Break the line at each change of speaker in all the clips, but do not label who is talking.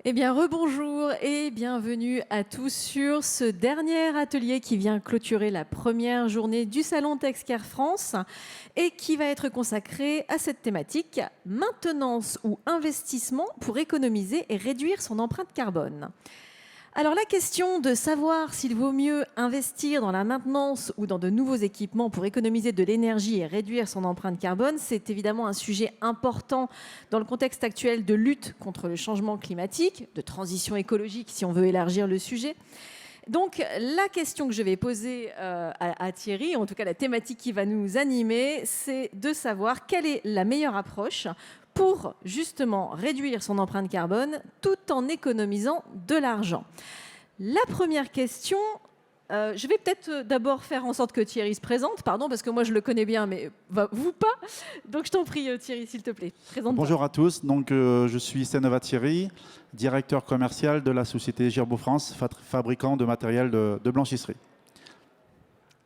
Eh bien, rebonjour et bienvenue à tous sur ce dernier atelier qui vient clôturer la première journée du Salon TechScare France et qui va être consacré à cette thématique, maintenance ou investissement pour économiser et réduire son empreinte carbone. Alors la question de savoir s'il vaut mieux investir dans la maintenance ou dans de nouveaux équipements pour économiser de l'énergie et réduire son empreinte carbone, c'est évidemment un sujet important dans le contexte actuel de lutte contre le changement climatique, de transition écologique si on veut élargir le sujet. Donc la question que je vais poser à Thierry, en tout cas la thématique qui va nous animer, c'est de savoir quelle est la meilleure approche pour justement réduire son empreinte carbone tout en économisant de l'argent. La première question, je vais peut-être d'abord faire en sorte que Thierry se présente, pardon, parce que moi je le connais bien, mais vous pas. Donc je t'en prie Thierry, s'il te plaît, présente-toi.
Bonjour à tous, donc, je suis Senova Thierry, directeur commercial de la société Girbeau France, fabricant de matériel de blanchisserie.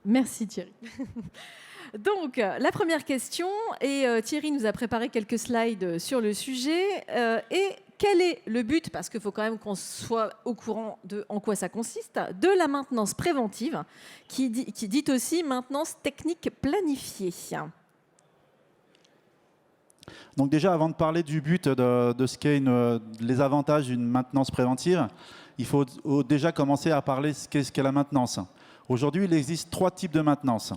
Merci Thierry. Donc, la première question, et Thierry nous a préparé quelques slides sur le sujet, et quel est le but, parce qu'il faut quand même qu'on soit au courant de en quoi ça consiste, de la maintenance préventive, qui dit aussi maintenance technique planifiée.
Donc déjà, avant de parler du but de ce qu'est les avantages d'une maintenance préventive, il faut déjà commencer à parler ce qu'est la maintenance. Aujourd'hui, il existe 3 types de maintenance.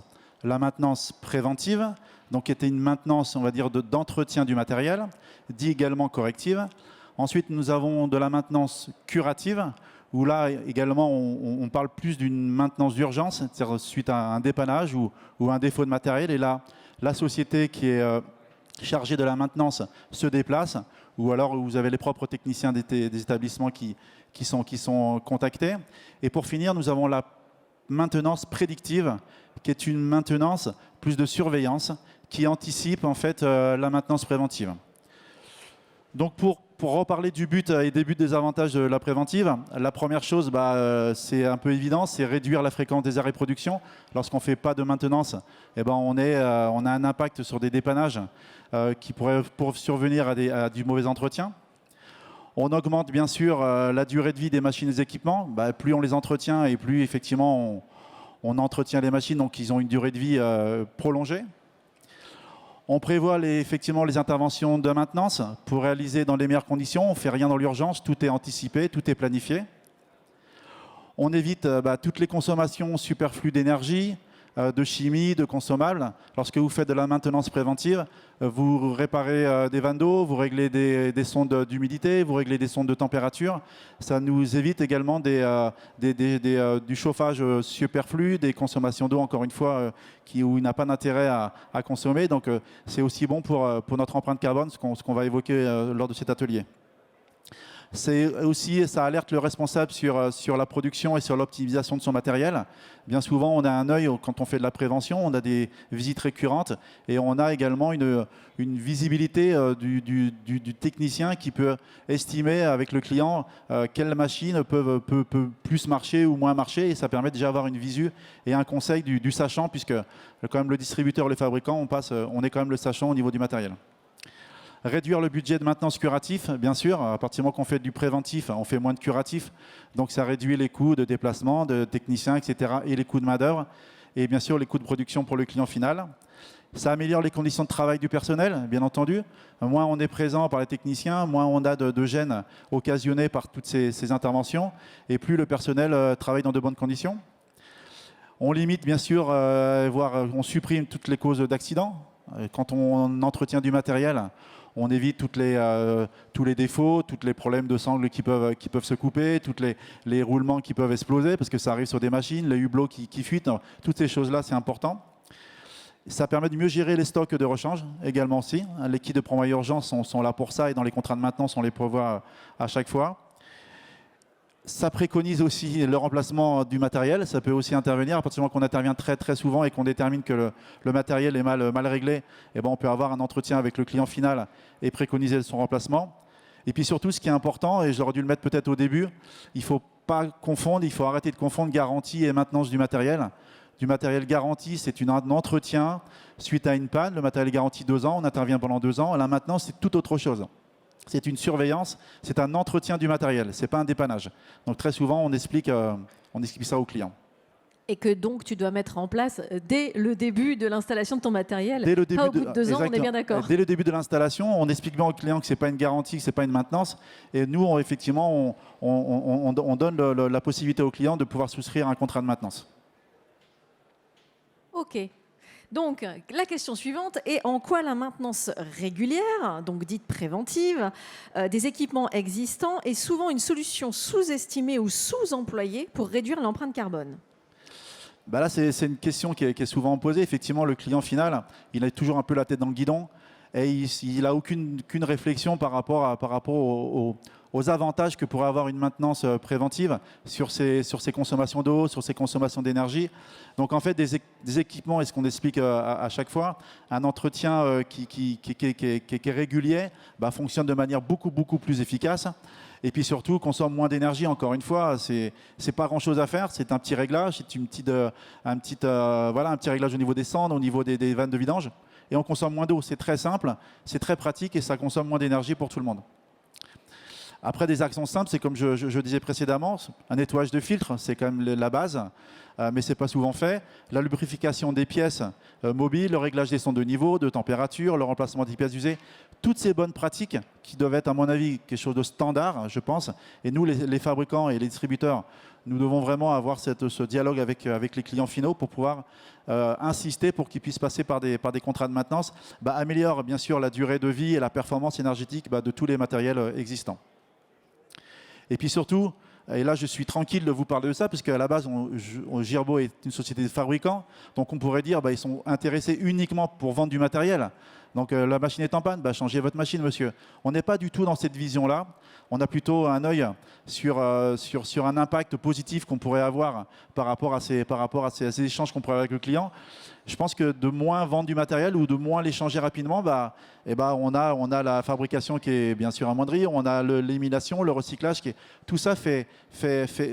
La maintenance préventive, donc qui était une maintenance, on va dire, d'entretien du matériel, dit également corrective. Ensuite, nous avons de la maintenance curative, où là également on parle plus d'une maintenance d'urgence, c'est-à-dire suite à un dépannage ou un défaut de matériel. Et là, la société qui est chargée de la maintenance se déplace, ou alors vous avez les propres techniciens des établissements qui sont contactés. Et pour finir, nous avons la maintenance prédictive, qui est une maintenance plus de surveillance, qui anticipe en fait la maintenance préventive. Donc pour reparler du but et des buts des avantages de la préventive, la première chose, c'est un peu évident, c'est réduire la fréquence des arrêts de production. Lorsqu'on ne fait pas de maintenance, on a un impact sur des dépannages qui pourraient survenir à du mauvais entretien. On augmente bien sûr la durée de vie des machines et des équipements. Plus on les entretient et plus effectivement on entretient les machines, donc ils ont une durée de vie prolongée. On prévoit effectivement les interventions de maintenance pour réaliser dans les meilleures conditions. On ne fait rien dans l'urgence, tout est anticipé, tout est planifié. On évite toutes les consommations superflues d'énergie, de chimie, de consommables. Lorsque vous faites de la maintenance préventive, vous réparez des vannes d'eau, vous réglez des sondes d'humidité, vous réglez des sondes de température. Ça nous évite également du chauffage superflu, des consommations d'eau, encore une fois, où il n'a pas d'intérêt à consommer. Donc c'est aussi bon pour notre empreinte carbone, ce qu'on va évoquer lors de cet atelier. C'est aussi, ça alerte le responsable sur la production et sur l'optimisation de son matériel. Bien souvent, on a un œil, quand on fait de la prévention, on a des visites récurrentes et on a également une visibilité du technicien qui peut estimer avec le client quelles machines peut plus marcher ou moins marcher, et ça permet déjà d'avoir une visu et un conseil du sachant, puisque quand même le distributeur, le fabricant, on est quand même le sachant au niveau du matériel. Réduire le budget de maintenance curatif, bien sûr. À partir du moment qu'on fait du préventif, on fait moins de curatif. Donc ça réduit les coûts de déplacement, de techniciens, etc. et les coûts de main-d'œuvre. Et bien sûr, les coûts de production pour le client final. Ça améliore les conditions de travail du personnel, bien entendu. Moins on est présent par les techniciens, moins on a de gênes occasionnés par toutes ces interventions. Et plus le personnel travaille dans de bonnes conditions. On limite, bien sûr, voire on supprime toutes les causes d'accidents. Quand on entretient du matériel, on évite tous les défauts, tous les problèmes de sangles qui peuvent se couper, tous les roulements qui peuvent exploser, parce que ça arrive sur des machines, les hublots qui fuitent. Toutes ces choses-là, c'est important. Ça permet de mieux gérer les stocks de rechange également aussi. Les kits de promo urgence sont là pour ça, et dans les contrats de maintenance, on les prévoit à chaque fois. Ça préconise aussi le remplacement du matériel. Ça peut aussi intervenir à partir du moment qu'on intervient très très souvent et qu'on détermine que le matériel est mal réglé. On peut avoir un entretien avec le client final et préconiser son remplacement. Et puis surtout, ce qui est important, et j'aurais dû le mettre peut-être au début, il ne faut pas confondre, il faut arrêter de confondre garantie et maintenance du matériel. Du matériel garanti, c'est un entretien suite à une panne. Le matériel garanti 2 ans, on intervient pendant 2 ans. La maintenance, c'est tout autre chose. c'est une surveillance, c'est un entretien du matériel, ce n'est pas un dépannage. Donc très souvent, on explique ça aux clients.
Et que donc tu dois mettre en place dès le début de l'installation de ton matériel,
Dès le début
pas au bout de 2 ans, on est bien d'accord.
Dès le début de l'installation, on explique bien aux clients que ce n'est pas une garantie, que ce n'est pas une maintenance. Et nous, effectivement, on donne la possibilité aux clients de pouvoir souscrire un contrat de maintenance.
Ok. Donc, la question suivante est en quoi la maintenance régulière, donc dite préventive, des équipements existants est souvent une solution sous-estimée ou sous-employée pour réduire l'empreinte carbone?
Bah là, c'est une question qui est souvent posée. Effectivement, le client final, il a toujours un peu la tête dans le guidon et il n'a aucune réflexion par rapport aux avantages que pourrait avoir une maintenance préventive sur ses consommations d'eau, sur ses consommations d'énergie. Donc en fait, des équipements, et ce qu'on explique à chaque fois, un entretien qui est régulier fonctionne de manière beaucoup plus efficace. Et puis surtout, consomme moins d'énergie. Encore une fois, c'est pas grand-chose à faire. C'est un petit réglage, c'est un petit réglage au niveau des cendres, au niveau des vannes de vidange. Et on consomme moins d'eau. C'est très simple, c'est très pratique et ça consomme moins d'énergie pour tout le monde. Après, des actions simples, c'est comme je disais précédemment, un nettoyage de filtre, c'est quand même la base, mais ce n'est pas souvent fait. La lubrification des pièces mobiles, le réglage des sondes de niveau, de température, le remplacement des pièces usées, toutes ces bonnes pratiques qui doivent être, à mon avis, quelque chose de standard, je pense. Et nous, les fabricants et les distributeurs, nous devons vraiment avoir ce dialogue avec les clients finaux pour pouvoir insister pour qu'ils puissent passer par des contrats de maintenance, améliore bien sûr la durée de vie et la performance énergétique de tous les matériels existants. Et puis surtout, et là je suis tranquille de vous parler de ça, parce qu'à la base, Girbaud est une société de fabricants, donc on pourrait dire ils sont intéressés uniquement pour vendre du matériel. Donc la machine est en panne, changez votre machine, monsieur. On n'est pas du tout dans cette vision-là. On a plutôt un œil sur un impact positif qu'on pourrait avoir par rapport à ces échanges qu'on pourrait avoir avec le client. Je pense que de moins vendre du matériel ou de moins l'échanger rapidement, on a la fabrication qui est bien sûr amoindrie, on a l'élimination, le recyclage, tout ça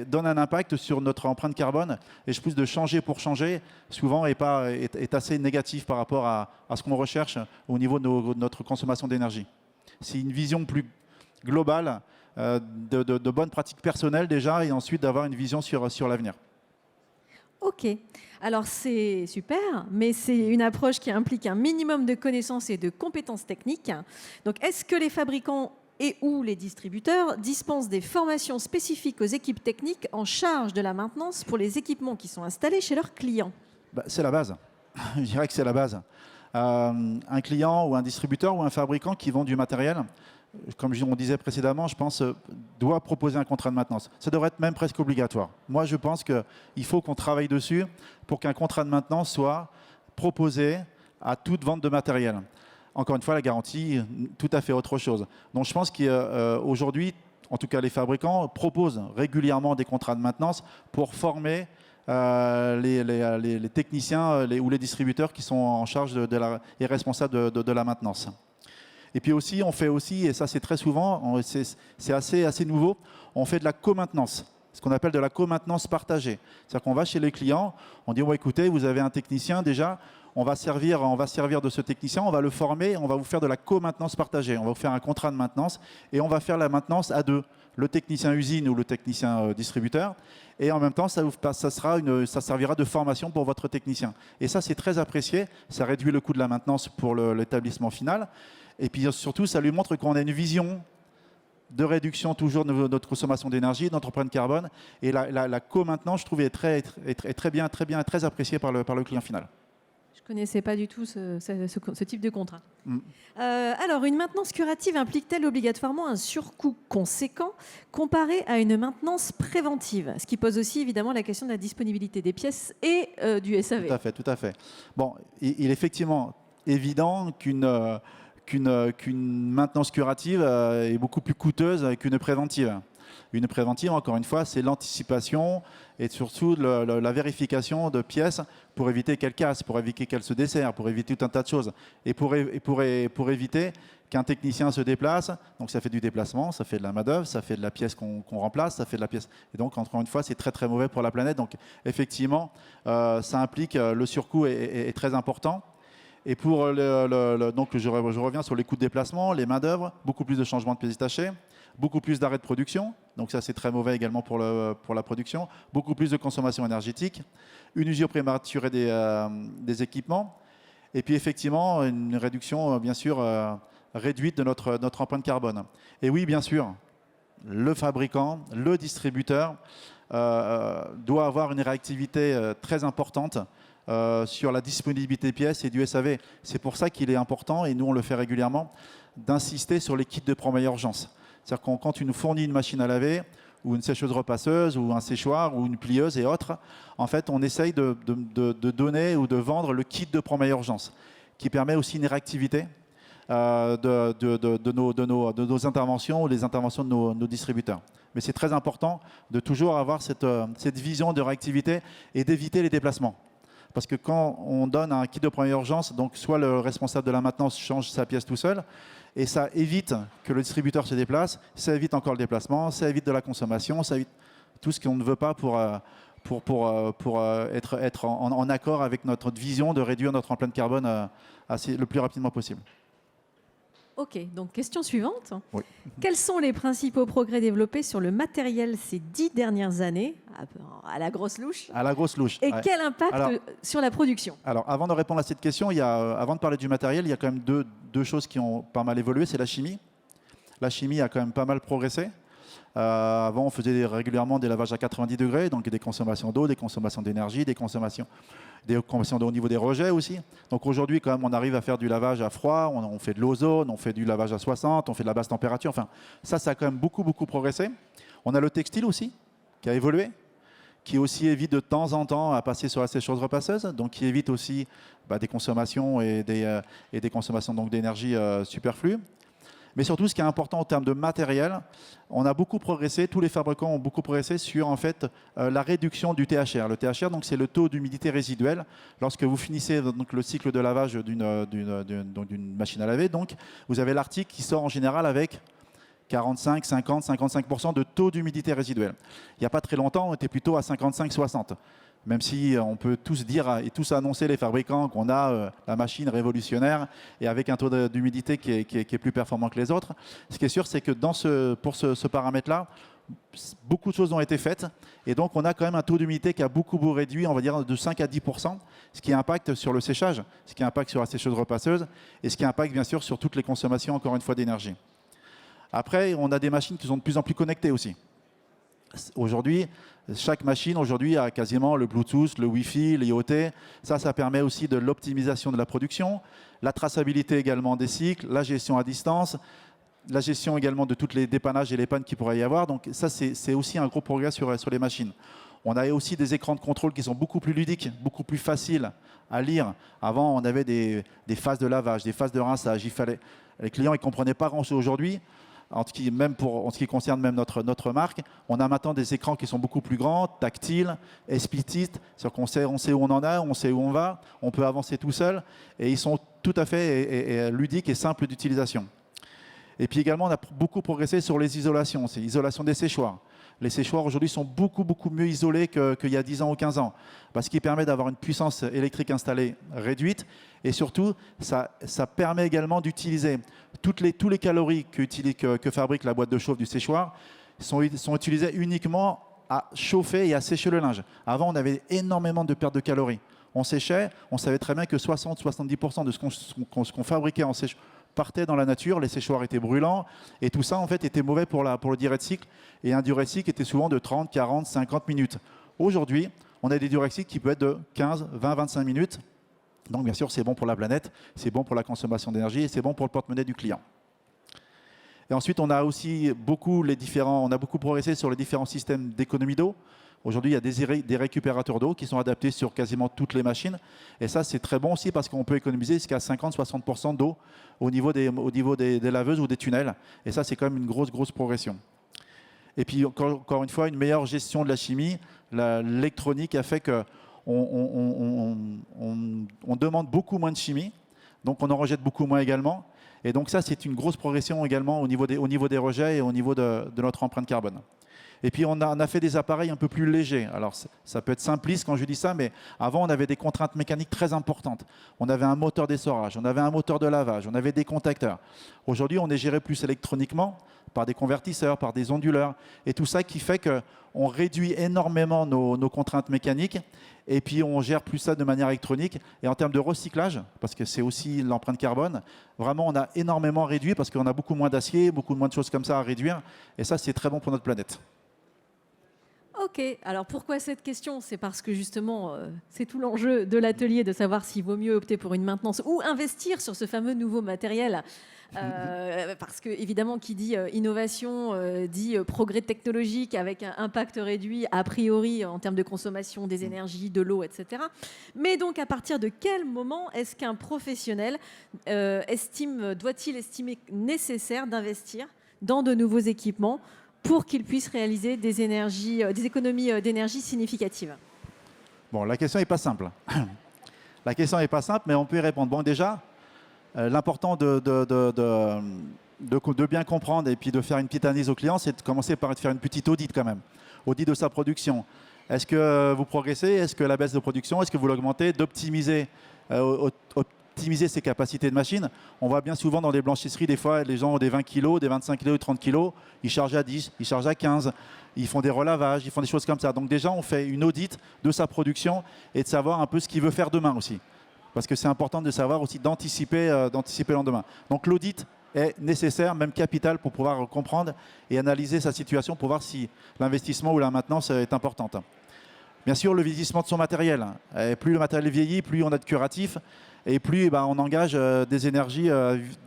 donne un impact sur notre empreinte carbone. Et je pense de changer pour changer, souvent est assez négatif par rapport à ce qu'on recherche au niveau de notre consommation d'énergie. C'est une vision plus globale de bonnes pratiques personnelles déjà, et ensuite d'avoir une vision sur l'avenir.
Ok, alors c'est super, mais c'est une approche qui implique un minimum de connaissances et de compétences techniques. Donc est-ce que les fabricants et ou les distributeurs dispensent des formations spécifiques aux équipes techniques en charge de la maintenance pour les équipements qui sont installés chez leurs clients?
C'est la base, je dirais que c'est la base. Un client ou un distributeur ou un fabricant qui vend du matériel, comme on disait précédemment, je pense, doit proposer un contrat de maintenance. Ça devrait être même presque obligatoire. Moi, je pense qu'il faut qu'on travaille dessus pour qu'un contrat de maintenance soit proposé à toute vente de matériel. Encore une fois, la garantie, tout à fait autre chose. Donc, je pense qu'aujourd'hui, en tout cas, les fabricants proposent régulièrement des contrats de maintenance pour former les techniciens ou les distributeurs qui sont en charge et responsables de la maintenance. Et puis aussi, on fait aussi, et ça c'est très souvent, c'est assez nouveau, on fait de la co-maintenance, ce qu'on appelle de la co-maintenance partagée. C'est-à-dire qu'on va chez les clients, on dit écoutez, vous avez un technicien déjà, on va servir de ce technicien, on va le former, on va vous faire de la co-maintenance partagée. On va vous faire un contrat de maintenance et on va faire la maintenance à deux, le technicien usine ou le technicien distributeur. Et en même temps, ça servira de formation pour votre technicien. Et ça, c'est très apprécié. Ça réduit le coût de la maintenance pour l'établissement final. Et puis surtout, ça lui montre qu'on a une vision de réduction toujours de notre consommation d'énergie, de notre empreinte carbone. Et la co-maintenance, je trouve, est très bien, très appréciée par le client final.
Je ne connaissais pas du tout ce type de contrat. Alors, une maintenance curative implique-t-elle obligatoirement un surcoût conséquent comparé à une maintenance préventive? Ce qui pose aussi évidemment la question de la disponibilité des pièces et du SAV.
Tout à fait. Bon, il est effectivement évident qu'une maintenance curative est beaucoup plus coûteuse qu'une préventive. Une préventive, encore une fois, c'est l'anticipation et surtout la vérification de pièces pour éviter qu'elles cassent, pour éviter qu'elles se desserrent, pour éviter tout un tas de choses. Et pour éviter qu'un technicien se déplace, donc ça fait du déplacement, ça fait de la main-d'œuvre, ça fait de la pièce qu'on remplace, ça fait de la pièce. Et donc, encore une fois, c'est très mauvais pour la planète. Donc, effectivement, ça implique, le surcoût est très important. Et pour donc je reviens sur les coûts de déplacement, les main-d'œuvre, beaucoup plus de changements de pièces détachées, beaucoup plus d'arrêts de production. Donc ça, c'est très mauvais également pour la production. Beaucoup plus de consommation énergétique, une usure prématurée des équipements. Et puis effectivement, une réduction, bien sûr, réduite de notre empreinte carbone. Et oui, bien sûr, le fabricant, le distributeur doit avoir une réactivité très importante sur la disponibilité des pièces et du SAV. C'est pour ça qu'il est important, et nous on le fait régulièrement, d'insister sur les kits de première urgence. C'est-à-dire que quand tu nous fournis une machine à laver, ou une sécheuse repasseuse, ou un séchoir, ou une plieuse et autres, en fait on essaye de donner ou de vendre le kit de première urgence, qui permet aussi une réactivité de nos interventions ou les interventions de nos distributeurs. Mais c'est très important de toujours avoir cette vision de réactivité et d'éviter les déplacements. Parce que quand on donne un kit de première urgence, donc soit le responsable de la maintenance change sa pièce tout seul, et ça évite que le distributeur se déplace, ça évite encore le déplacement, ça évite de la consommation, ça évite tout ce qu'on ne veut pas pour être en accord avec notre vision de réduire notre empreinte carbone le plus rapidement possible.
Ok, donc question suivante.
Oui.
Quels sont les principaux progrès développés sur le matériel ces 10 dernières années, à la grosse louche?
À la grosse louche.
Et
ouais.
quel impact sur la production?
Alors, avant de répondre à cette question, avant de parler du matériel, il y a quand même deux choses qui ont pas mal évolué. C'est la chimie. La chimie a quand même pas mal progressé. Avant, on faisait régulièrement des lavages à 90 degrés, donc des consommations d'eau, des consommations d'énergie, des consommations d'eau au niveau des rejets aussi. Donc aujourd'hui, quand même, on arrive à faire du lavage à froid, on fait de l'ozone, on fait du lavage à 60, on fait de la basse température. Enfin, ça a quand même beaucoup progressé. On a le textile aussi, qui a évolué, qui aussi évite de temps en temps à passer sur la sécheuse repasseuse, donc qui évite aussi des consommations et des consommations d'énergie superflues. Mais surtout, ce qui est important en termes de matériel, on a beaucoup progressé, tous les fabricants ont beaucoup progressé sur en fait, la réduction du THR. Le THR, donc, c'est le taux d'humidité résiduelle. Lorsque vous finissez donc, le cycle de lavage d'une machine à laver, donc, vous avez l'article qui sort en général avec 45, 50, 55% de taux d'humidité résiduelle. Il n'y a pas très longtemps, on était plutôt à 55, 60. Même si on peut tous dire et tous annoncer, les fabricants, qu'on a la machine révolutionnaire et avec un taux d'humidité qui est plus performant que les autres. Ce qui est sûr, c'est que pour ce paramètre-là, beaucoup de choses ont été faites. Et donc, on a quand même un taux d'humidité qui a beaucoup réduit, on va dire de 5 à 10%, ce qui impacte sur le séchage, ce qui impacte sur la sécheuse repasseuse et ce qui impacte bien sûr sur toutes les consommations, encore une fois, d'énergie. Après, on a des machines qui sont de plus en plus connectées aussi. Aujourd'hui, chaque machine a quasiment le Bluetooth, le Wi-Fi, l'IoT. Ça permet aussi de l'optimisation de la production, la traçabilité également des cycles, la gestion à distance, la gestion également de tous les dépannages et les pannes qu'il pourrait y avoir. Donc ça, c'est aussi un gros progrès sur les machines. On a aussi des écrans de contrôle qui sont beaucoup plus ludiques, beaucoup plus faciles à lire. Avant, on avait des phases de lavage, des phases de rinçage. Les clients ne comprenaient pas grand-chose aujourd'hui. En ce qui concerne même notre marque, on a maintenant des écrans qui sont beaucoup plus grands, tactiles, explicites, c'est-à-dire qu'on sait où on en a, on sait où on va, on peut avancer tout seul, et ils sont tout à fait ludiques et simples d'utilisation. Et puis également, on a beaucoup progressé sur les isolations, c'est l'isolation des séchoirs. Les séchoirs aujourd'hui sont beaucoup mieux isolés qu'il y a 10 ans ou 15 ans, parce qu'ils permettent d'avoir une puissance électrique installée réduite, et surtout, ça permet également d'utiliser tous les calories que fabrique la boîte de chauffe du séchoir sont utilisées uniquement à chauffer et à sécher le linge. Avant, on avait énormément de pertes de calories. On séchait, on savait très bien que 60-70% de ce qu'on fabriquait en séchoir partait dans la nature, les séchoirs étaient brûlants, et tout ça en fait était mauvais pour le durée de cycle, et un durée de cycle était souvent de 30, 40, 50 minutes. Aujourd'hui, on a des durées de cycle qui peuvent être de 15, 20, 25 minutes. Donc bien sûr, c'est bon pour la planète, c'est bon pour la consommation d'énergie et c'est bon pour le porte-monnaie du client. Et ensuite, on a aussi beaucoup progressé sur les différents systèmes d'économie d'eau. Aujourd'hui, il y a des récupérateurs d'eau qui sont adaptés sur quasiment toutes les machines. Et ça, c'est très bon aussi parce qu'on peut économiser jusqu'à 50-60% d'eau au niveau des laveuses ou des tunnels. Et ça, c'est quand même une grosse progression. Et puis, encore une fois, une meilleure gestion de la chimie. L'électronique a fait qu'on demande beaucoup moins de chimie. Donc, on en rejette beaucoup moins également. Et donc, ça, c'est une grosse progression également au niveau des rejets et au niveau de notre empreinte carbone. Et puis on a fait des appareils un peu plus légers. Alors ça peut être simpliste quand je dis ça, mais avant on avait des contraintes mécaniques très importantes. On avait un moteur d'essorage, on avait un moteur de lavage, on avait des contacteurs. Aujourd'hui on est géré plus électroniquement, par des convertisseurs, par des onduleurs, et tout ça qui fait qu'on réduit énormément nos contraintes mécaniques, et puis on gère plus ça de manière électronique. Et en termes de recyclage, parce que c'est aussi l'empreinte carbone, vraiment on a énormément réduit, parce qu'on a beaucoup moins d'acier, beaucoup moins de choses comme ça à réduire, et ça c'est très bon pour notre planète.
Ok, alors pourquoi cette question? C'est parce que justement, c'est tout l'enjeu de l'atelier de savoir s'il vaut mieux opter pour une maintenance ou investir sur ce fameux nouveau matériel. Parce que évidemment, qui dit innovation dit progrès technologique avec un impact réduit a priori en termes de consommation des énergies, de l'eau, etc. Mais donc, à partir de quel moment est-ce qu'un professionnel doit-il estimer nécessaire d'investir dans de nouveaux équipements pour qu'il puisse réaliser des économies d'énergie significatives?
Bon, la question n'est pas simple. La question n'est pas simple, mais on peut y répondre. Bon, déjà, l'important de bien comprendre et puis de faire une petite analyse au client, c'est de commencer par faire une petite audit quand même. Audit de sa production. Est-ce que vous progressez? Est-ce que la baisse de production, est-ce que vous l'augmentez? D'optimiser optimiser ses capacités de machine. On voit bien souvent dans les blanchisseries, des fois, les gens ont des 20 kg, des 25 kg, des 30 kg, ils chargent à 10, ils chargent à 15, ils font des relavages, ils font des choses comme ça. Donc déjà, on fait une audit de sa production et de savoir un peu ce qu'il veut faire demain aussi. Parce que c'est important de savoir aussi d'anticiper le lendemain. Donc l'audit est nécessaire, même capital, pour pouvoir comprendre et analyser sa situation pour voir si l'investissement ou la maintenance est importante. Bien sûr, le vieillissement de son matériel. Et plus le matériel vieillit, plus on a de curatifs et plus on engage des énergies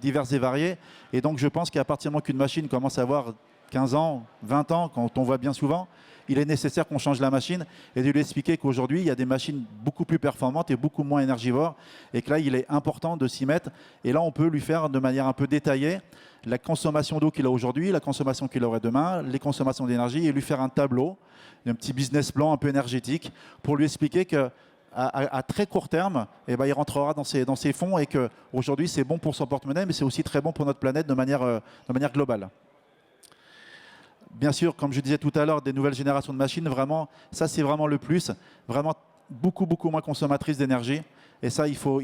diverses et variées. Et donc je pense qu'à partir du moment qu'une machine commence à avoir 15 ans, 20 ans, quand on voit bien souvent, il est nécessaire qu'on change la machine et de lui expliquer qu'aujourd'hui, il y a des machines beaucoup plus performantes et beaucoup moins énergivores et que là, il est important de s'y mettre. Et là, on peut lui faire de manière un peu détaillée la consommation d'eau qu'il a aujourd'hui, la consommation qu'il aurait demain, les consommations d'énergie et lui faire un tableau, un petit business plan un peu énergétique pour lui expliquer que à très court terme, il rentrera dans ses fonds et qu'aujourd'hui, c'est bon pour son porte-monnaie, mais c'est aussi très bon pour notre planète de manière globale. Bien sûr, comme je disais tout à l'heure, des nouvelles générations de machines, vraiment, ça c'est vraiment le plus, vraiment beaucoup moins consommatrice d'énergie. Et ça, il faut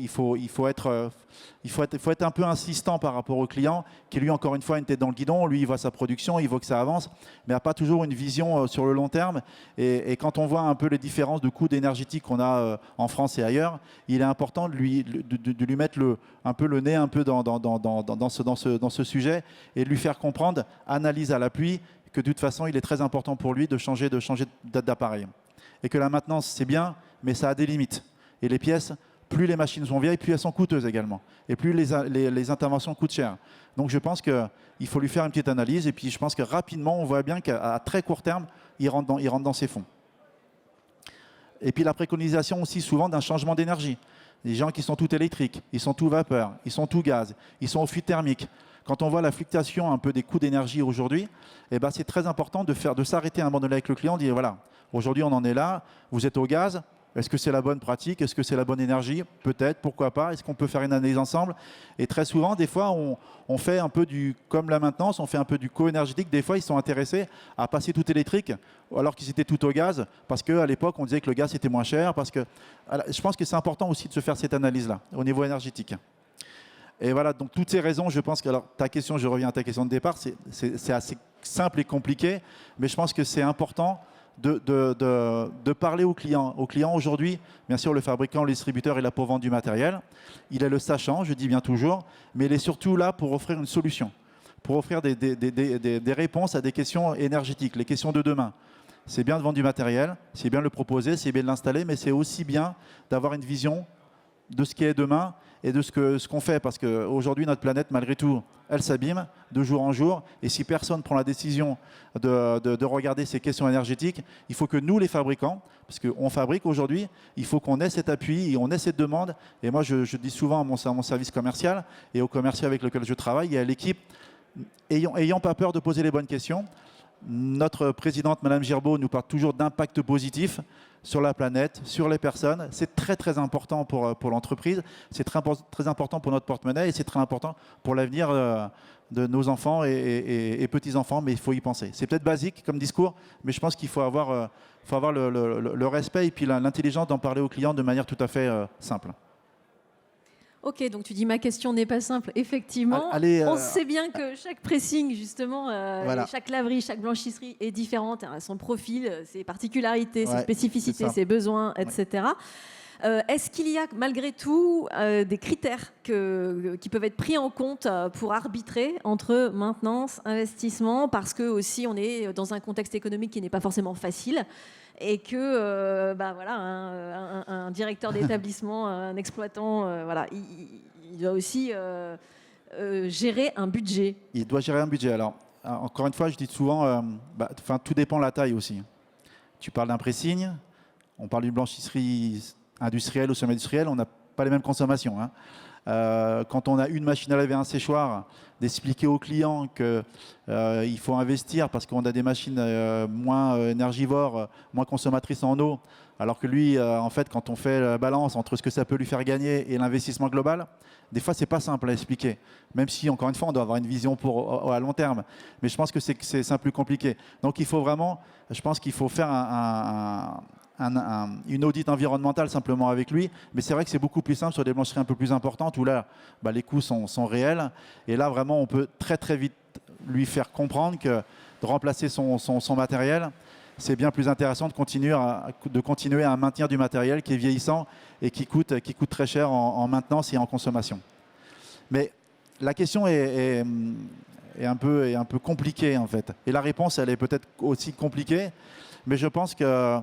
être un peu insistant par rapport au client, qui lui, encore une fois, a une tête dans le guidon. Lui, il voit sa production, il voit que ça avance, mais n'a pas toujours une vision sur le long terme. Et quand on voit un peu les différences de coûts énergétiques qu'on a en France et ailleurs, il est important de lui mettre un peu le nez un peu dans ce sujet et de lui faire comprendre, analyse à l'appui, que de toute façon, il est très important pour lui de changer d'appareil. Et que la maintenance, c'est bien, mais ça a des limites. Et les pièces, plus les machines sont vieilles, plus elles sont coûteuses également. Et plus les interventions coûtent cher. Donc je pense qu'il faut lui faire une petite analyse. Et puis je pense que rapidement, on voit bien qu'à très court terme, il rentre dans ses fonds. Et puis la préconisation aussi souvent d'un changement d'énergie. Les gens qui sont tout électriques, ils sont tout vapeur, ils sont tout gaz, ils sont au fuite thermique. Quand on voit la fluctuation un peu des coûts d'énergie aujourd'hui, c'est très important de s'arrêter à un moment donné avec le client, de dire voilà, aujourd'hui on en est là, vous êtes au gaz, est-ce que c'est la bonne pratique, est-ce que c'est la bonne énergie? Peut-être, pourquoi pas, est-ce qu'on peut faire une analyse ensemble? Et très souvent, des fois, on fait un peu comme la maintenance, on fait un peu du co-énergétique. Des fois, ils sont intéressés à passer tout électrique, alors qu'ils étaient tout au gaz, parce qu'à l'époque, on disait que le gaz était moins cher. Je pense que c'est important aussi de se faire cette analyse-là, au niveau énergétique. Et voilà, donc toutes ces raisons, je pense que, alors ta question, je reviens à ta question de départ, c'est assez simple et compliqué, mais je pense que c'est important de parler au client. Au client aujourd'hui, bien sûr, le fabricant, le distributeur est là pour vendre du matériel. Il est le sachant, je dis bien toujours, mais il est surtout là pour offrir une solution, pour offrir des réponses à des questions énergétiques, les questions de demain. C'est bien de vendre du matériel, c'est bien de le proposer, c'est bien de l'installer, mais c'est aussi bien d'avoir une vision de ce qui est demain et de ce qu'on fait. Parce qu'aujourd'hui, notre planète, malgré tout, elle s'abîme de jour en jour. Et si personne prend la décision de regarder ces questions énergétiques, il faut que nous, les fabricants, parce qu'on fabrique aujourd'hui, il faut qu'on ait cet appui et on ait cette demande. Et moi, je dis souvent à mon service commercial et aux commerciaux avec lesquels je travaille et à l'équipe, ayant pas peur de poser les bonnes questions, Notre présidente, Madame Girbaud, nous parle toujours d'impact positif sur la planète, sur les personnes. C'est très très important pour l'entreprise, c'est très important pour notre porte-monnaie et c'est très important pour l'avenir de nos enfants et petits-enfants, mais il faut y penser. C'est peut-être basique comme discours, mais je pense qu'il faut avoir le respect et puis l'intelligence d'en parler aux clients de manière tout à fait simple.
Ok, donc tu dis ma question n'est pas simple. Effectivement,
Allez,
on sait bien que chaque pressing, justement,
voilà.
chaque laverie, chaque blanchisserie est différente, a son profil, ses particularités, ses
Ouais,
spécificités,
c'est ça.
ses besoins, etc. Est-ce qu'il y a malgré tout des critères qui peuvent être pris en compte pour arbitrer entre maintenance, investissement, parce que aussi on est dans un contexte économique qui n'est pas forcément facile et que voilà, un directeur d'établissement, un exploitant, voilà, il doit aussi gérer un budget.
Il doit gérer un budget. Alors, encore une fois, je dis souvent, tout dépend de la taille aussi. Tu parles d'un pressing, on parle d'une blanchisserie industrielle ou semi-industrielle, on n'a pas les mêmes consommations. Hein. Quand on a une machine à laver, un séchoir, d'expliquer aux clients qu'il faut investir parce qu'on a des machines moins énergivores, moins consommatrices en eau, alors que lui, en fait, quand on fait la balance entre ce que ça peut lui faire gagner et l'investissement global, des fois, c'est pas simple à expliquer. Même si, encore une fois, on doit avoir une vision à long terme. Mais je pense que c'est un peu plus compliqué. Donc, il faut vraiment, je pense qu'il faut faire une audit environnementale simplement avec lui, mais c'est vrai que c'est beaucoup plus simple sur des blanchisseries un peu plus importantes où là, les coûts sont réels et là vraiment on peut très très vite lui faire comprendre que de remplacer son matériel, c'est bien plus intéressant de continuer à maintenir du matériel qui est vieillissant et qui coûte très cher en maintenance et en consommation. Mais la question est un peu compliquée en fait, et la réponse elle est peut-être aussi compliquée, mais je pense que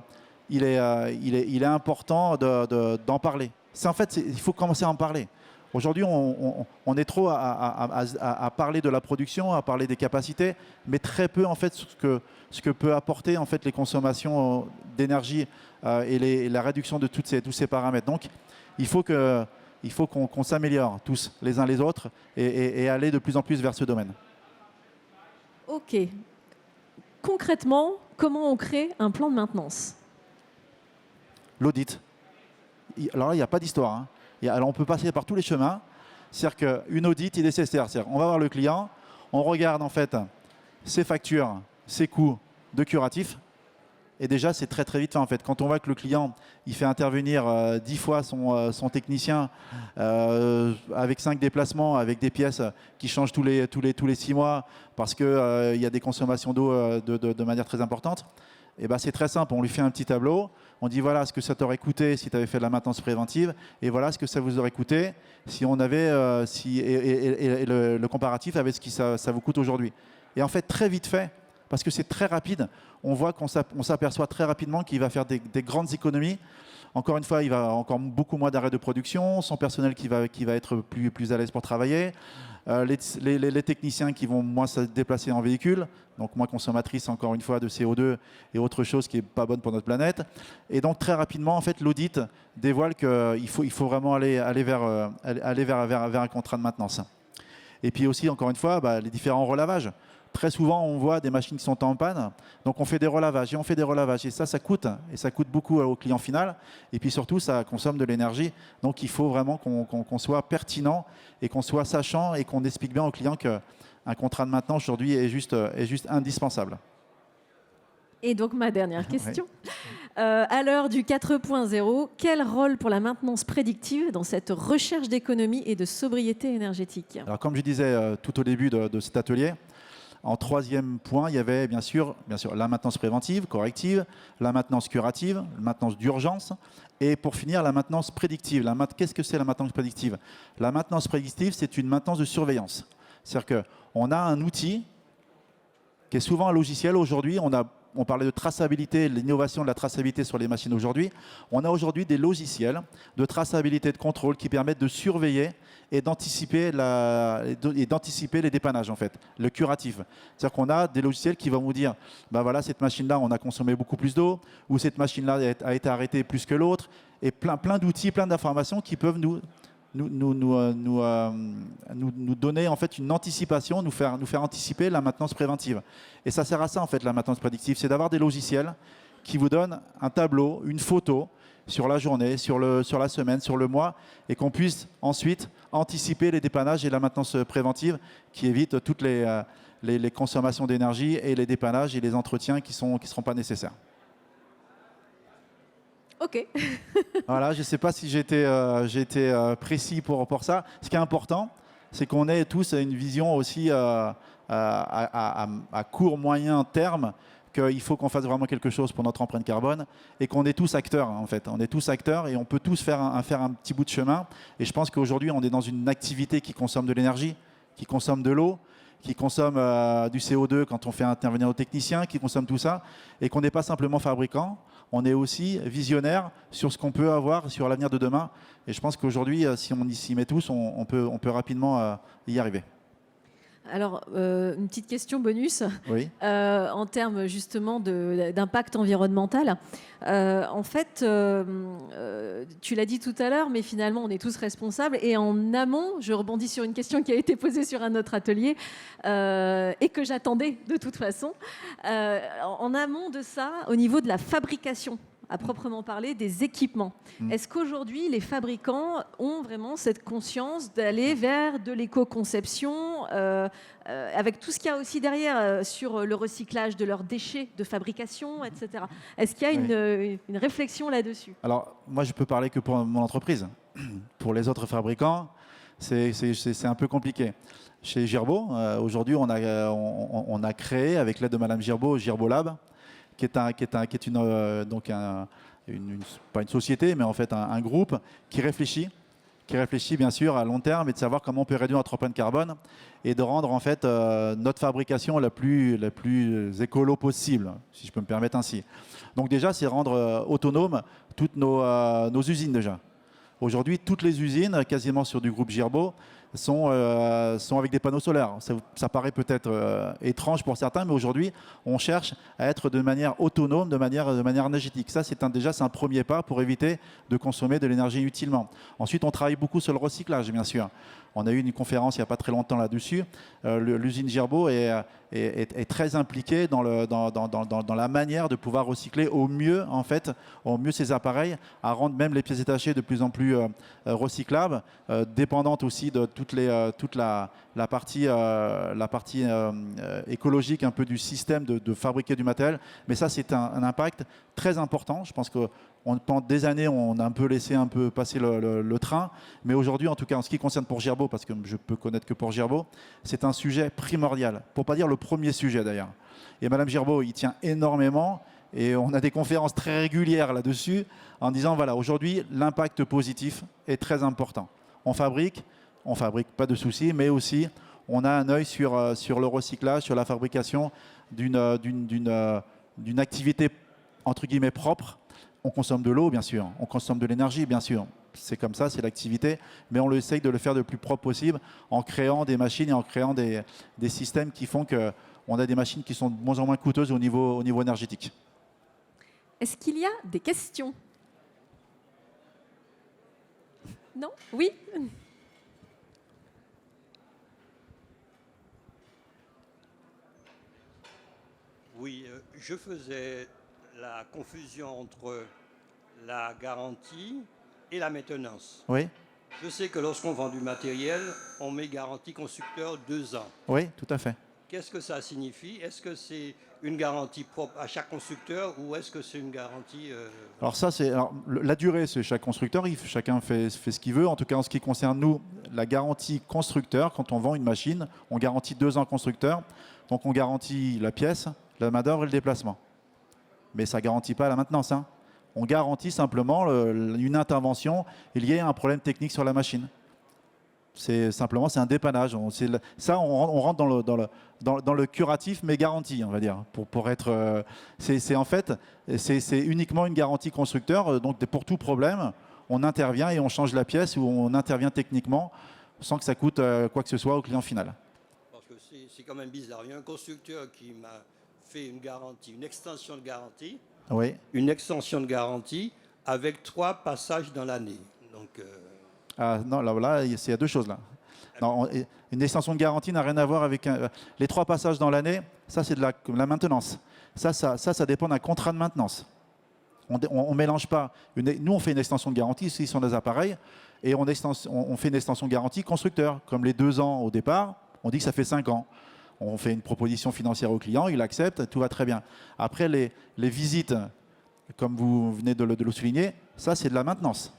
il est important d'en parler. En fait, il faut commencer à en parler. Aujourd'hui, on est trop à parler de la production, à parler des capacités, mais très peu en fait ce que peut apporter en fait les consommations d'énergie et la réduction de tous ces paramètres. Donc, il faut qu'on s'améliore tous les uns les autres et aller de plus en plus vers ce domaine.
Ok. Concrètement, comment on crée un plan de maintenance ?
L'audit. Alors là, il n'y a pas d'histoire. Hein. Alors on peut passer par tous les chemins. C'est-à-dire qu'une audit est nécessaire. On va voir le client, on regarde en fait ses factures, ses coûts de curatif. Et déjà, c'est très très vite fait en fait. Quand on voit que le client il fait intervenir 10 fois son technicien avec 5 déplacements, avec des pièces qui changent tous les 6 mois parce qu'il y a des consommations d'eau de manière très importante, et c'est très simple. On lui fait un petit tableau. On dit voilà ce que ça t'aurait coûté si tu avais fait de la maintenance préventive et voilà ce que ça vous aurait coûté si on avait et le comparatif avec ce que ça vous coûte aujourd'hui. Et en fait, très vite fait, parce que c'est très rapide, on voit qu'on s'aperçoit très rapidement qu'il va faire des grandes économies. Encore une fois, il va encore beaucoup moins d'arrêts de production, son personnel qui va être plus à l'aise pour travailler, les techniciens qui vont moins se déplacer en véhicule, donc moins consommatrices encore une fois de CO2 et autre chose qui n'est pas bonne pour notre planète. Et donc très rapidement, en fait, l'audit dévoile qu'il faut vraiment aller vers un contrat de maintenance. Et puis aussi, encore une fois, les différents relavages. Très souvent, on voit des machines qui sont en panne, donc on fait des relavages et ça coûte beaucoup au client final, et puis surtout, ça consomme de l'énergie, donc il faut vraiment qu'on soit pertinent et qu'on soit sachant et qu'on explique bien au client qu'un contrat de maintenance aujourd'hui est juste indispensable.
Et donc ma dernière question,
Oui.
À l'heure du 4.0, quel rôle pour la maintenance prédictive dans cette recherche d'économie et de sobriété énergétique ?
Alors comme je disais tout au début de cet atelier, en troisième point, il y avait bien sûr la maintenance préventive, corrective, la maintenance curative, la maintenance d'urgence et pour finir, la maintenance prédictive. Qu'est-ce que c'est la maintenance prédictive ? La maintenance prédictive, c'est une maintenance de surveillance. C'est-à-dire qu'on a un outil qui est souvent un logiciel. Aujourd'hui, on parlait de traçabilité, l'innovation de la traçabilité sur les machines aujourd'hui. On a aujourd'hui des logiciels de traçabilité, de contrôle qui permettent de surveiller et d'anticiper les dépannages en fait, le curatif. C'est-à-dire qu'on a des logiciels qui vont vous dire, voilà, cette machine-là, on a consommé beaucoup plus d'eau, ou cette machine-là a été arrêtée plus que l'autre, et plein d'outils, plein d'informations qui peuvent nous nous donner en fait une anticipation, nous faire anticiper la maintenance préventive. Et ça sert à ça en fait la maintenance prédictive, c'est d'avoir des logiciels qui vous donnent un tableau, une photo sur la journée, sur la semaine, sur le mois, et qu'on puisse ensuite anticiper les dépannages et la maintenance préventive qui évite toutes les consommations d'énergie et les dépannages et les entretiens qui ne seront pas nécessaires.
Ok.
Voilà, je ne sais pas si j'ai été précis pour ça. Ce qui est important, c'est qu'on ait tous une vision aussi à court, moyen terme, qu'il faut qu'on fasse vraiment quelque chose pour notre empreinte carbone et qu'on est tous acteurs en fait. On est tous acteurs et on peut tous faire un petit bout de chemin. Et je pense qu'aujourd'hui, on est dans une activité qui consomme de l'énergie, qui consomme de l'eau, qui consomme du CO2 quand on fait intervenir nos techniciens, qui consomme tout ça, et qu'on n'est pas simplement fabricant, on est aussi visionnaire sur ce qu'on peut avoir sur l'avenir de demain. Et je pense qu'aujourd'hui, si on s'y met tous, on peut rapidement y arriver.
Alors, une petite question bonus,
Oui.
en termes justement d'impact environnemental. En fait, tu l'as dit tout à l'heure, mais finalement, on est tous responsables. Et en amont, je rebondis sur une question qui a été posée sur un autre atelier et que j'attendais de toute façon. En amont de ça, au niveau de la fabrication, à proprement parler, des équipements. Est-ce qu'aujourd'hui, les fabricants ont vraiment cette conscience d'aller vers de l'éco-conception avec tout ce qu'il y a aussi derrière sur le recyclage de leurs déchets de fabrication, etc. Est-ce qu'il y a une réflexion là-dessus?
Alors, moi, je peux parler que pour mon entreprise. Pour les autres fabricants, c'est un peu compliqué. Chez Girbaud, aujourd'hui, on a créé, avec l'aide de Madame Girbaud, Girbaud Lab, qui est pas une société, mais en fait un groupe qui réfléchit bien sûr à long terme et de savoir comment on peut réduire notre empreinte carbone et de rendre en fait notre fabrication la plus écolo possible, si je peux me permettre ainsi. Donc déjà, c'est rendre autonome toutes nos usines déjà. Aujourd'hui, toutes les usines, quasiment sur du groupe Girbaud, sont avec des panneaux solaires. Ça paraît peut-être étrange pour certains, mais aujourd'hui, on cherche à être de manière autonome, de manière énergétique. Ça, c'est un premier pas pour éviter de consommer de l'énergie inutilement. Ensuite, on travaille beaucoup sur le recyclage, bien sûr. On a eu une conférence il n'y a pas très longtemps là-dessus. L'usine Girbaud est très impliquée dans la manière de pouvoir recycler au mieux ces appareils, à rendre même les pièces détachées de plus en plus recyclables, dépendantes aussi de toute la partie écologique un peu du système de fabriquer du matériel. Mais ça, c'est un impact très important. Je pense que pendant des années, on a un peu laissé passer le train. Mais aujourd'hui, en tout cas, en ce qui concerne pour Girbaud, parce que je peux connaître que pour Girbaud, c'est un sujet primordial, pour ne pas dire le premier sujet d'ailleurs. Et Madame Girbaud y tient énormément. Et on a des conférences très régulières là-dessus en disant, voilà, aujourd'hui, l'impact positif est très important. On fabrique, pas de soucis, mais aussi, on a un œil sur le recyclage, sur la fabrication d'une activité, entre guillemets, propre. On consomme de l'eau, bien sûr. On consomme de l'énergie, bien sûr. C'est comme ça, c'est l'activité. Mais on essaye de le faire le plus propre possible en créant des machines et en créant des systèmes qui font qu'on a des machines qui sont de moins en moins coûteuses au niveau énergétique.
Est-ce qu'il y a des questions? Non? Oui?
Oui, je faisais la confusion entre la garantie et la maintenance.
Oui.
Je sais que lorsqu'on vend du matériel, on met garantie constructeur 2 ans.
Oui, tout à fait.
Qu'est-ce que ça signifie? Est-ce que c'est une garantie propre à chaque constructeur ou est-ce que c'est une garantie
Alors ça, la durée, c'est chaque constructeur, chacun fait ce qu'il veut. En tout cas, en ce qui concerne nous, la garantie constructeur, quand on vend une machine, on garantit 2 ans constructeur. Donc on garantit la pièce, la main-d'œuvre et le déplacement. Mais ça ne garantit pas la maintenance. On garantit simplement une intervention liée à un problème technique sur la machine. C'est un dépannage. On rentre dans le curatif, mais garanti, on va dire. C'est uniquement une garantie constructeur. Donc pour tout problème, on intervient et on change la pièce ou on intervient techniquement sans que ça coûte quoi que ce soit au client final.
Parce que c'est quand même bizarre. Il y a un constructeur qui m'a fait une garantie, une extension de garantie.
Oui.
Une extension de garantie avec 3 passages dans l'année. Donc
Non, là, il y a deux choses là. Non, une extension de garantie n'a rien à voir avec les 3 passages dans l'année. Ça, c'est de la maintenance. Ça dépend d'un contrat de maintenance. On ne mélange pas. Nous, on fait une extension de garantie ici sur des appareils et on fait une extension de garantie constructeur. Comme les 2 ans au départ, on dit que ça fait 5 ans. On fait une proposition financière au client, il accepte, tout va très bien. Après, les visites, comme vous venez de le souligner, ça, c'est de la maintenance.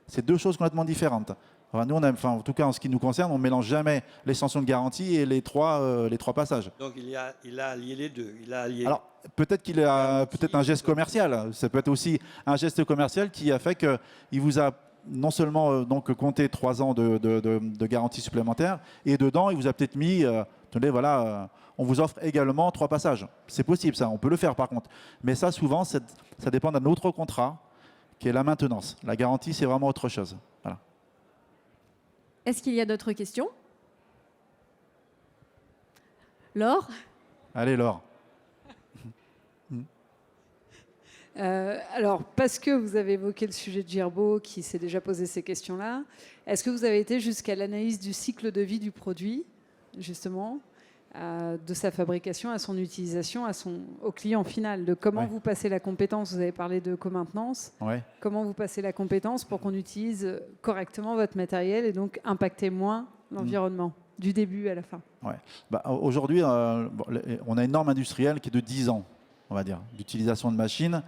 C'est 2 choses complètement différentes. Enfin, nous, en tout cas, en ce qui nous concerne, on ne mélange jamais l'extension de garantie et les 3 passages.
Donc, il a allié les deux.
Alors, peut-être qu'il a un geste commercial. Ça peut être aussi un geste commercial qui a fait qu'il vous a non seulement donc compté 3 ans de garantie supplémentaire, et dedans, il vous a peut-être mis, tenez, voilà, on vous offre également 3 passages. C'est possible, ça, on peut le faire par contre. Mais ça, souvent, ça dépend d'un autre contrat, qui est la maintenance. La garantie, c'est vraiment autre chose. Voilà.
Est-ce qu'il y a d'autres questions? Laure?
Allez, Laure.
Alors, parce que vous avez évoqué le sujet de Girbaud, qui s'est déjà posé ces questions-là, est-ce que vous avez été jusqu'à l'analyse du cycle de vie du produit, justement, de sa fabrication à son utilisation, au client final, de comment vous passez la compétence? Vous avez parlé de co-maintenance. Comment vous passez la compétence pour qu'on utilise correctement votre matériel et donc impacter moins l'environnement, du début à la fin?
Aujourd'hui, on a une norme industrielle qui est de 10 ans, on va dire, d'utilisation de machines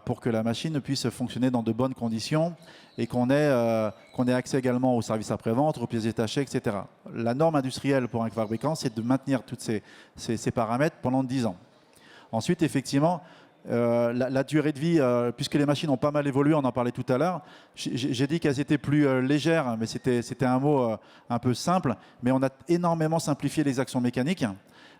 pour que la machine puisse fonctionner dans de bonnes conditions et qu'on ait accès également aux services après-vente, aux pièces détachées, etc. La norme industrielle pour un fabricant, c'est de maintenir tous ces paramètres pendant 10 ans. Ensuite, effectivement, la durée de vie, puisque les machines ont pas mal évolué, on en parlait tout à l'heure, j'ai dit qu'elles étaient plus légères, mais c'était un mot un peu simple, mais on a énormément simplifié les actions mécaniques.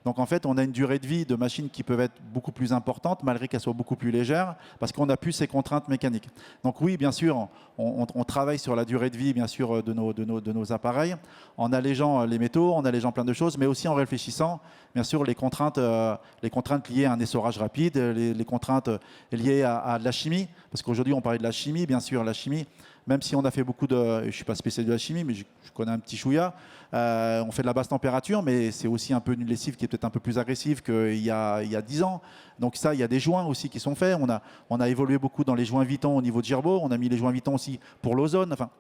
Donc en fait, on a une durée de vie de machines qui peuvent être beaucoup plus importantes, malgré qu'elles soient beaucoup plus légères, parce qu'on n'a plus ces contraintes mécaniques. Donc oui, bien sûr, on travaille sur la durée de vie, bien sûr, de nos appareils, en allégeant les métaux, en allégeant plein de choses, mais aussi en réfléchissant, bien sûr, les contraintes liées à un essorage rapide, les contraintes liées à de la chimie, parce qu'aujourd'hui, on parlait de la chimie, bien sûr, la chimie. Même si on a fait beaucoup je ne suis pas spécialiste de la chimie, mais je connais un petit chouïa, on fait de la basse température, mais c'est aussi un peu une lessive qui est peut-être un peu plus agressive qu'il y a 10 ans. Donc ça, il y a des joints aussi qui sont faits. On a évolué beaucoup dans les joints Viton au niveau de Girbaud. On a mis les joints Viton aussi pour l'ozone. Enfin,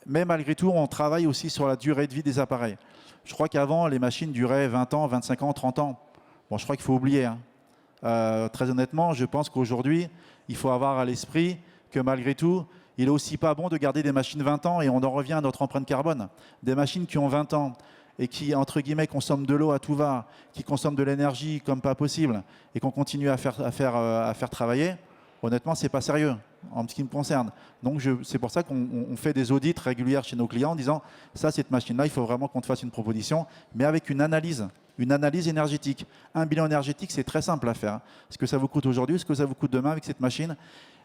mais malgré tout, on travaille aussi sur la durée de vie des appareils. Je crois qu'avant, les machines duraient 20 ans, 25 ans, 30 ans. Bon, je crois qu'il faut oublier. Très honnêtement, je pense qu'aujourd'hui, il faut avoir à l'esprit que malgré tout, il n'est aussi pas bon de garder des machines 20 ans et on en revient à notre empreinte carbone. Des machines qui ont 20 ans et qui, entre guillemets, consomment de l'eau à tout va, qui consomment de l'énergie comme pas possible et qu'on continue à faire travailler, honnêtement, ce n'est pas sérieux en ce qui me concerne. Donc c'est pour ça qu'on fait des audits réguliers chez nos clients en disant ça, cette machine-là, il faut vraiment qu'on te fasse une proposition, mais avec une analyse énergétique. Un bilan énergétique, c'est très simple à faire. Ce que ça vous coûte aujourd'hui, ce que ça vous coûte demain avec cette machine.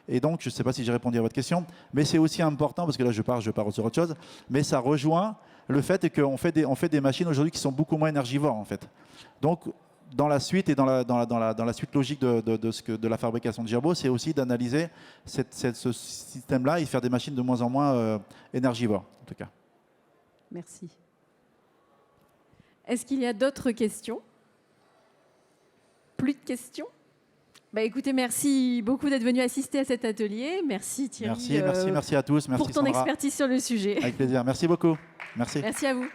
Et donc, je ne sais pas si j'ai répondu à votre question, mais c'est aussi important, parce que là, je pars sur autre chose, mais ça rejoint le fait qu'on fait des machines aujourd'hui qui sont beaucoup moins énergivores, en fait. Donc, dans la suite et dans la suite logique de la fabrication de Girbaud, c'est aussi d'analyser ce système-là et faire des machines de moins en moins énergivores, en tout cas.
Merci.
Est-ce qu'il y a d'autres questions? Plus de questions? Écoutez, merci beaucoup d'être venu assister à cet atelier. Merci Thierry.
Merci à tous. Merci
pour ton
Sandra.
expertise sur le sujet.
Avec plaisir. Merci beaucoup. Merci.
Merci à vous.